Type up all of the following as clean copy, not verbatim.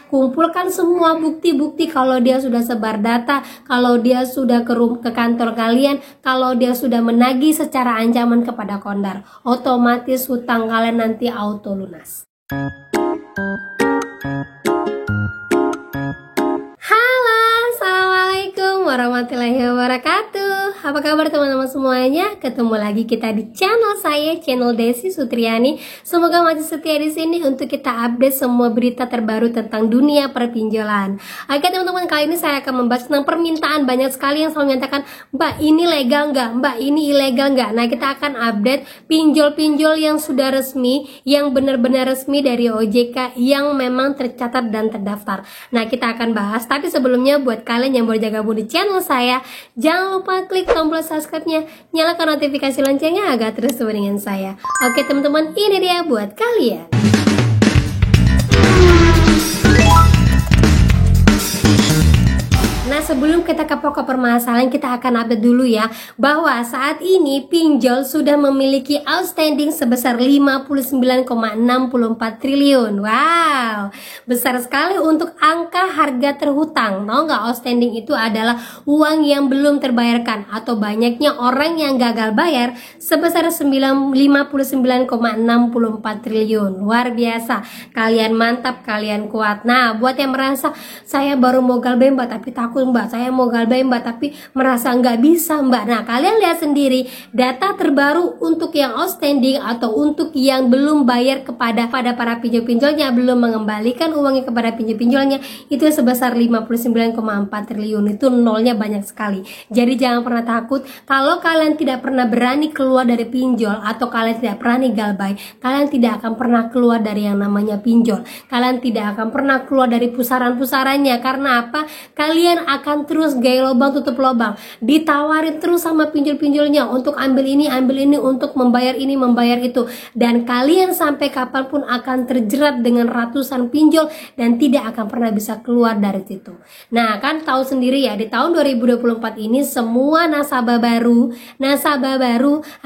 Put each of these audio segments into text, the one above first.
Kumpulkan semua bukti-bukti kalau dia sudah sebar data, kalau dia sudah ke kantor kalian, kalau dia sudah menagih secara ancaman kepada Kondar. Otomatis hutang kalian nanti auto lunas. Halo, assalamualaikum warahmatullahi wabarakatuh. Apa kabar teman-teman semuanya? Ketemu lagi kita di channel saya, channel Desi Sutriani. Semoga masih setia di sini untuk kita update semua berita terbaru tentang dunia perpinjolan. Oke teman-teman, kali ini saya akan membahas tentang permintaan. Banyak sekali yang selalu menyatakan, Mbak ini legal nggak? Mbak ini ilegal nggak? Nah, kita akan update pinjol-pinjol yang sudah resmi, yang benar-benar resmi dari OJK, yang memang tercatat dan terdaftar. Nah, kita akan bahas, tapi sebelumnya buat kalian yang baru gabung di channel saya, jangan lupa klik tombol subscribe-nya, nyalakan notifikasi loncengnya agar terus dengan saya. Oke teman-teman, ini dia buat kalian. Nah, sebelum kita ke pokok permasalahan, kita akan update dulu ya, bahwa saat ini pinjol sudah memiliki outstanding sebesar 59,64 triliun. Wow, besar sekali untuk angka harga terhutang. Tahu nggak, outstanding itu adalah uang yang belum terbayarkan atau banyaknya orang yang gagal bayar sebesar 59,64 triliun. Luar biasa, kalian mantap, kalian kuat. Nah, buat yang merasa saya baru mau galbay Mbak tapi takut Mbak, saya mau galbay Mbak tapi merasa nggak bisa Mbak. Nah, kalian lihat sendiri data terbaru untuk yang outstanding atau untuk yang belum bayar kepada para pinjol-pinjolnya, belum mengembalikan uangnya kepada pinjol-pinjolnya, itu sebesar 59,4 triliun. Itu nolnya banyak sekali. Jadi jangan pernah takut. Kalau kalian tidak pernah berani keluar dari pinjol atau kalian tidak berani galbay, kalian tidak akan pernah keluar dari yang namanya pinjol. Kalian tidak akan pernah keluar dari pusaran-pusarannya. Karena apa? Kalian akan terus gaya lubang tutup lubang, ditawarin terus sama pinjol-pinjolnya untuk ambil ini untuk membayar ini, membayar itu, dan kalian sampai kapanpun akan terjerat dengan ratusan pinjol dan tidak akan pernah bisa keluar dari situ. Nah, kan tahu sendiri ya, di tahun 2024 ini semua nasabah baru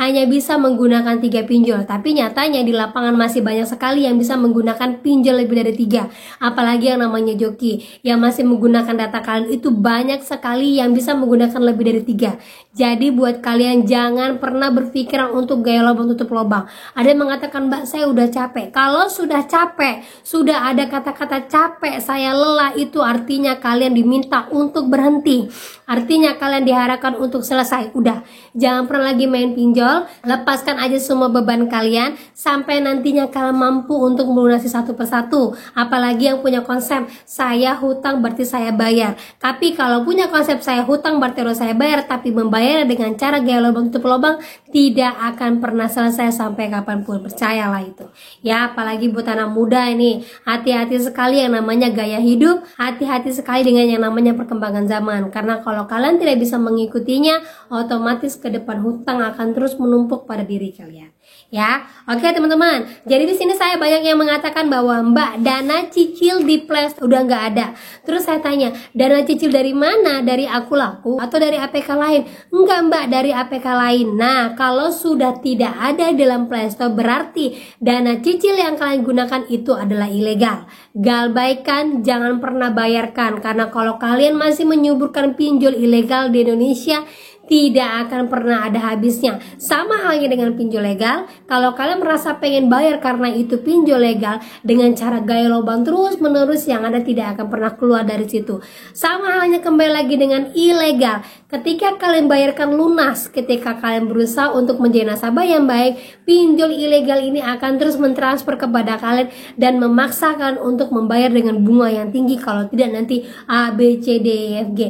hanya bisa menggunakan 3 pinjol, tapi nyatanya di lapangan masih banyak sekali yang bisa menggunakan pinjol lebih dari 3, apalagi yang namanya joki yang masih menggunakan data kalian itu banyak sekali yang bisa menggunakan lebih dari 3. Jadi buat kalian jangan pernah berpikiran untuk gaya lubang tutup lubang. Ada yang mengatakan, Mbak saya udah capek. Kalau sudah capek, sudah ada kata-kata capek, saya lelah, itu artinya kalian diminta untuk berhenti. Artinya kalian diharapkan untuk selesai. Udah, jangan pernah lagi main pinjol. Lepaskan aja semua beban kalian sampai nantinya kalian mampu untuk melunasi satu persatu. Apalagi yang punya konsep saya hutang berarti saya bayar. Tapi kalau punya konsep saya hutang berarti harus saya bayar, tapi membayar dengan cara gaya lubang tutup lubang, tidak akan pernah selesai sampai kapanpun. Percayalah itu ya. Apalagi buat anak muda ini, hati-hati sekali yang namanya gaya hidup, hati-hati sekali dengan yang namanya perkembangan zaman. Karena kalau kalian tidak bisa mengikutinya, otomatis ke depan hutang akan terus menumpuk pada diri kalian. Ya, oke teman-teman. Jadi di sini saya banyak yang mengatakan bahwa Mbak, dana cicil di Play Store udah nggak ada. Terus saya tanya, dana cicil dari mana? Dari Aku Laku atau dari APK lain? Enggak Mbak, dari APK lain. Nah, kalau sudah tidak ada dalam Play Store berarti dana cicil yang kalian gunakan itu adalah ilegal. Galbaikan, jangan pernah bayarkan, karena kalau kalian masih menyuburkan pinjol ilegal di Indonesia, tidak akan pernah ada habisnya. Sama halnya dengan pinjol legal, kalau kalian merasa pengen bayar karena itu pinjol legal, dengan cara gaya lubang terus menerus yang ada tidak akan pernah keluar dari situ. Sama halnya kembali lagi dengan ilegal, ketika kalian bayarkan lunas, ketika kalian berusaha untuk menjadi nasabah yang baik, pinjol ilegal ini akan terus mentransfer kepada kalian dan memaksa kalian untuk membayar dengan bunga yang tinggi, kalau tidak nanti A, B, C, D, E, F, G.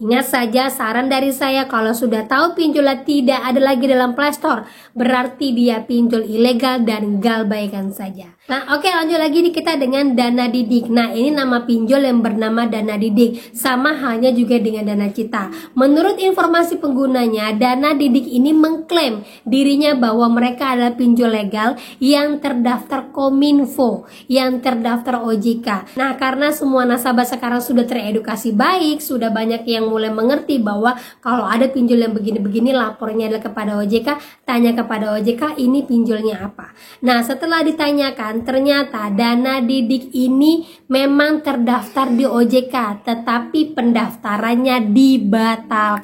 Ingat saja saran dari saya, kalau sudah tahu pinjolnya tidak ada lagi dalam Play Store, berarti dia pinjol ilegal dan galbaikan saja. Nah, oke, lanjut lagi kita dengan Dana Didik. Nah, ini nama pinjol yang bernama Dana Didik. Sama halnya juga dengan Dana Cita. Menurut Menurut informasi penggunanya, Dana Didik ini mengklaim dirinya bahwa mereka adalah pinjol legal yang terdaftar Kominfo, yang terdaftar OJK. Nah, karena semua nasabah sekarang sudah teredukasi baik, sudah banyak yang mulai mengerti bahwa kalau ada pinjol yang begini-begini, lapornya adalah kepada OJK, tanya kepada OJK ini pinjolnya apa. Nah, setelah ditanyakan, ternyata Dana Didik ini memang terdaftar di OJK, tetapi pendaftarannya dibatalkan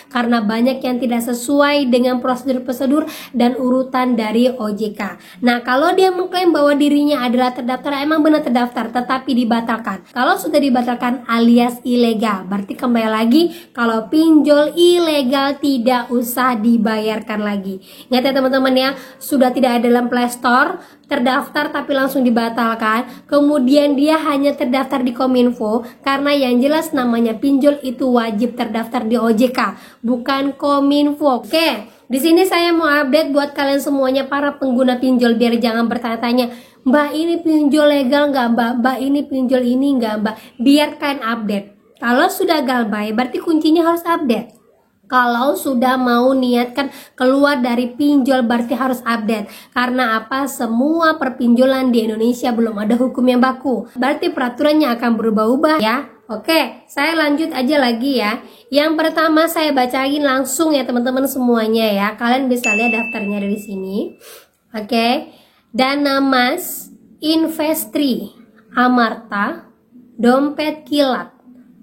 karena banyak yang tidak sesuai dengan prosedur-prosedur dan urutan dari OJK. Nah, kalau dia mengklaim bahwa dirinya adalah terdaftar, emang benar terdaftar, tetapi dibatalkan. Kalau sudah dibatalkan alias ilegal, berarti kembali lagi kalau pinjol ilegal tidak usah dibayarkan lagi. Ingat ya teman-teman ya, sudah tidak ada dalam Play Store, terdaftar tapi langsung dibatalkan, kemudian dia hanya terdaftar di Kominfo, karena yang jelas namanya pinjol itu wajib terdaftar di OJK, bukan Kominfo. Oke, di sini saya mau update buat kalian semuanya para pengguna pinjol biar jangan bertanya-tanya, Mbak ini pinjol legal nggak Mbak? Mbak ini pinjol ini nggak Mbak? Biar kalian update. Kalau sudah galbay berarti kuncinya harus update. Kalau sudah mau niatkan keluar dari pinjol berarti harus update. Karena apa? Semua perpinjolan di Indonesia belum ada hukum yang baku. Berarti peraturannya akan berubah-ubah ya. Oke, saya lanjut aja lagi ya. Yang pertama saya bacain langsung ya teman-teman semuanya ya. Kalian bisa lihat daftarnya dari sini. Oke. Dana Mas, Investri, Amarta, Dompet Kilat,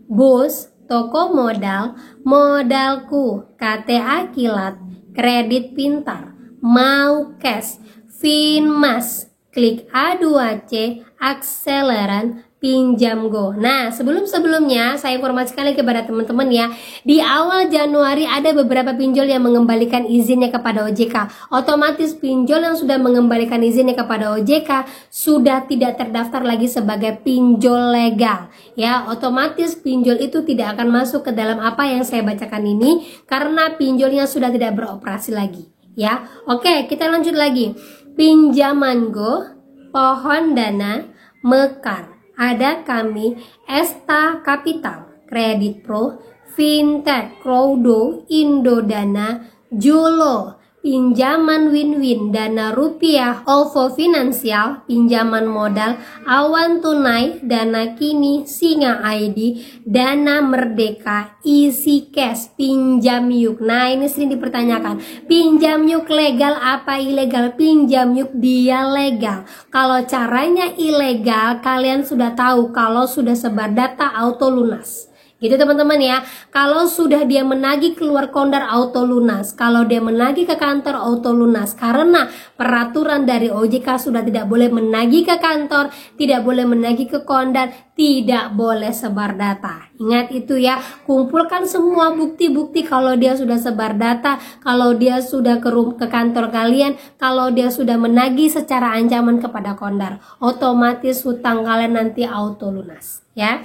Bos, Toko Modal, Modalku, KTA Kilat, Kredit Pintar, Mau Cash, Finmas, Klik A2C, Akseleran, Pinjam Go. Nah, sebelumnya saya informasikan lagi kepada teman-teman ya. Di awal Januari ada beberapa pinjol yang mengembalikan izinnya kepada OJK. Otomatis pinjol yang sudah mengembalikan izinnya kepada OJK sudah tidak terdaftar lagi sebagai pinjol legal. Ya, otomatis pinjol itu tidak akan masuk ke dalam apa yang saya bacakan ini karena pinjolnya sudah tidak beroperasi lagi. Ya, oke, kita lanjut lagi. Pinjaman Go, Pohon Dana, Mekar. Ada kami, Esta Capital, Kredit Pro, Fintech, Crowdo, Indodana, Julo, Pinjaman Win-Win, Dana Rupiah, OVO Finansial, Pinjaman Modal, Awan Tunai, Dana Kini, Singa ID, Dana Merdeka, Easy Cash, Pinjam Yuk. Nah, ini sering dipertanyakan, Pinjam Yuk legal apa ilegal? Pinjam Yuk dia legal. Kalau caranya ilegal, kalian sudah tahu kalau sudah sebar data auto lunas. Gitu teman-teman ya. Kalau sudah dia menagih keluar kondar auto lunas, kalau dia menagih ke kantor auto lunas, karena peraturan dari OJK sudah tidak boleh menagih ke kantor, tidak boleh menagih ke kondar, tidak boleh sebar data. Ingat itu ya, kumpulkan semua bukti-bukti kalau dia sudah sebar data, kalau dia sudah ke kantor kalian, kalau dia sudah menagih secara ancaman kepada kondar, otomatis hutang kalian nanti auto lunas ya.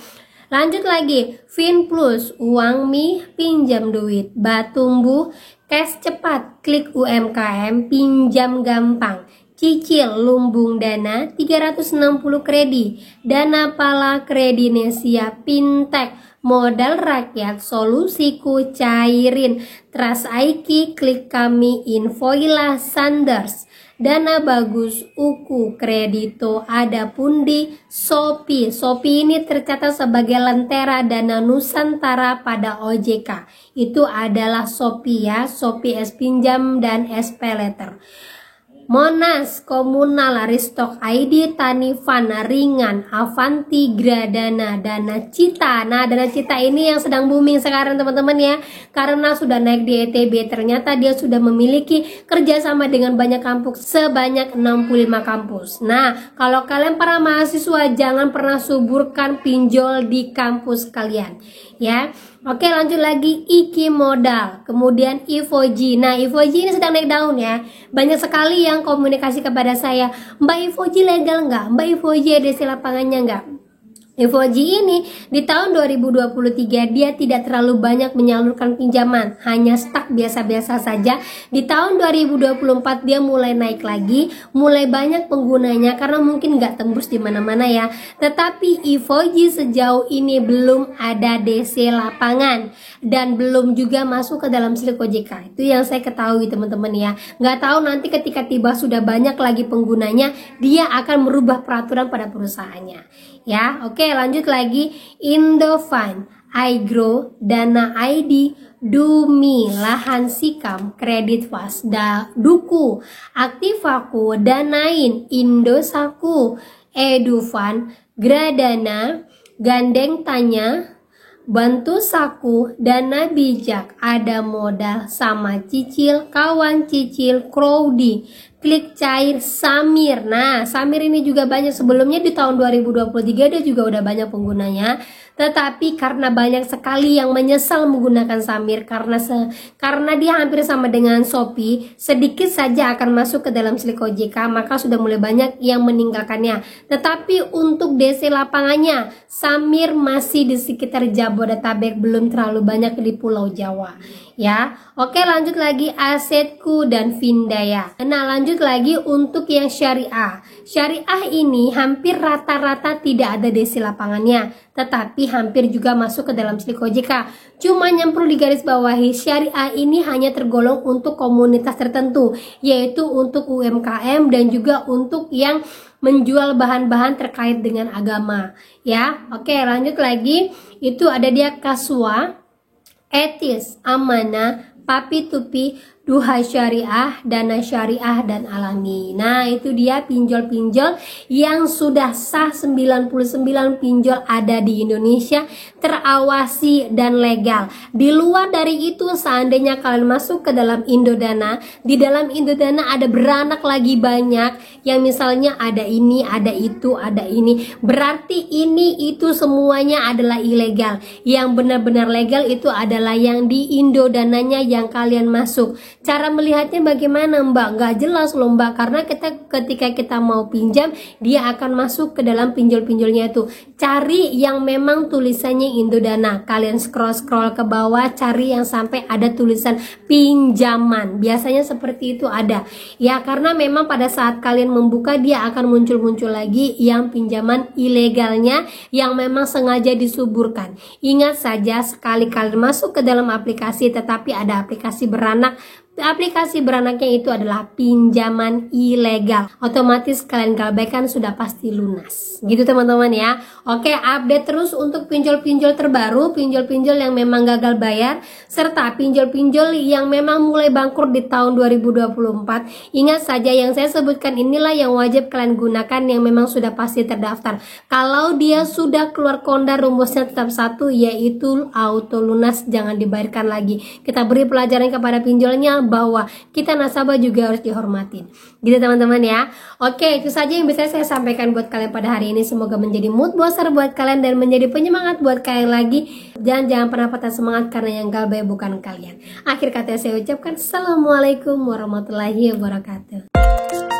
Lanjut lagi, FinPlus, uang mie, pinjam duit, Batumbuh, cash cepat, klik UMKM, pinjam gampang, cicil, lumbung dana, 360 kredi, Dana Pala, Kredinesia, Fintech, Modal Rakyat, Solusiku, Cairin, Trust Aiki, klik kami, Infoilah, Sanders, Dana Bagus, Uku, Kredito, ada Pundi, Shopee. Shopee ini tercatat sebagai Lentera Dana Nusantara pada OJK. Itu adalah Shopee ya, Shopee S Pinjam dan SP Letter. Monas, Komunal, Ristok ID, Tanifan, Ringan, Avanti, Gradana, Dana Cita. Nah, Dana Cita ini yang sedang booming sekarang teman-teman ya, karena sudah naik di ETB. Ternyata dia sudah memiliki kerjasama dengan banyak kampus, sebanyak 65 kampus. Nah, kalau kalian para mahasiswa jangan pernah suburkan pinjol di kampus kalian ya. Oke, lanjut lagi, Iki Modal, kemudian Ivoji. Nah, Ivoji ini sedang naik daun ya. Banyak sekali yang komunikasi kepada saya, Mbak Ivoji legal nggak? Mbak Ivoji ada isi lapangannya nggak? Evoji ini di tahun 2023 dia tidak terlalu banyak menyalurkan pinjaman, hanya stuck biasa-biasa saja. Di tahun 2024 dia mulai naik lagi, mulai banyak penggunanya karena mungkin nggak tembus di mana-mana ya. Tetapi Evoji sejauh ini belum ada DC lapangan dan belum juga masuk ke dalam slip OJK. Itu yang saya ketahui teman-teman ya. Nggak tahu nanti ketika tiba sudah banyak lagi penggunanya, dia akan merubah peraturan pada perusahaannya. Ya, oke lanjut lagi. Indofund, iGrow, Dana ID, Dumi, Lahan Sikam, Kredit Fast, Duku, Aktivaku, Danain, Indosaku, Edufund, Gradana, Gandeng Tanya, Bantu Saku, Dana Bijak, Ada Modal, Sama Cicil, Kawan Cicil, Crowdy, Klik Cair, Samir. Nah, Samir ini juga banyak, sebelumnya di tahun 2023 dia juga udah banyak penggunanya. Tetapi karena banyak sekali yang menyesal menggunakan Samir karena dia hampir sama dengan Shopee, sedikit saja akan masuk ke dalam slip OJK, maka sudah mulai banyak yang meninggalkannya. Tetapi untuk DC lapangannya, Samir masih di sekitar Jabodetabek, belum terlalu banyak di Pulau Jawa. Ya, oke lanjut lagi Asetku dan Vindaya. Nah lanjut lagi untuk yang syariah. Syariah ini hampir rata-rata tidak ada DC lapangannya, tetapi hampir juga masuk ke dalam slip OJK. Cuma yang perlu digarisbawahi, syariah ini hanya tergolong untuk komunitas tertentu, yaitu untuk UMKM dan juga untuk yang menjual bahan-bahan terkait dengan agama. Ya, oke lanjut lagi. Itu ada dia Kaswa, Etis, Amanah, Papi Tupi, Duha Syariah, Dana Syariah, dan Alami. Nah itu dia pinjol-pinjol yang sudah sah. 99 pinjol ada di Indonesia, terawasi dan legal. Di luar dari itu, seandainya kalian masuk ke dalam Indodana, di dalam Indodana ada beranak lagi banyak yang misalnya ada ini, ada itu, ada ini. Berarti ini itu semuanya adalah ilegal. Yang benar-benar legal itu adalah yang di Indodananya yang kalian masuk. Cara melihatnya bagaimana Mbak? Nggak jelas loh Mbak, karena ketika kita mau pinjam, dia akan masuk ke dalam pinjol-pinjolnya itu. Cari yang memang tulisannya Indodana. Kalian scroll ke bawah, cari yang sampai ada tulisan pinjaman. Biasanya seperti itu ada. Ya, karena memang pada saat kalian membuka, dia akan muncul-muncul lagi yang pinjaman ilegalnya yang memang sengaja disuburkan. Ingat saja, sekali kalian masuk ke dalam aplikasi, tetapi ada aplikasi beranak, aplikasi beranaknya itu adalah pinjaman ilegal, otomatis kalian galbaikan sudah pasti lunas gitu teman-teman ya. Oke, update terus untuk pinjol-pinjol terbaru, pinjol-pinjol yang memang gagal bayar, serta pinjol-pinjol yang memang mulai bangkrut di tahun 2024. Ingat saja yang saya sebutkan inilah yang wajib kalian gunakan, yang memang sudah pasti terdaftar. Kalau dia sudah keluar konda, rumusnya tetap satu, yaitu auto lunas, jangan dibayarkan lagi. Kita beri pelajaran kepada pinjolnya bahwa kita nasabah juga harus dihormatin gitu teman-teman ya. Oke, itu saja yang bisa saya sampaikan buat kalian pada hari ini. Semoga menjadi mood booster buat kalian dan menjadi penyemangat buat kalian lagi. Dan jangan pernah patah semangat karena yang galbay bukan kalian. Akhir kata saya ucapkan assalamualaikum warahmatullahi wabarakatuh.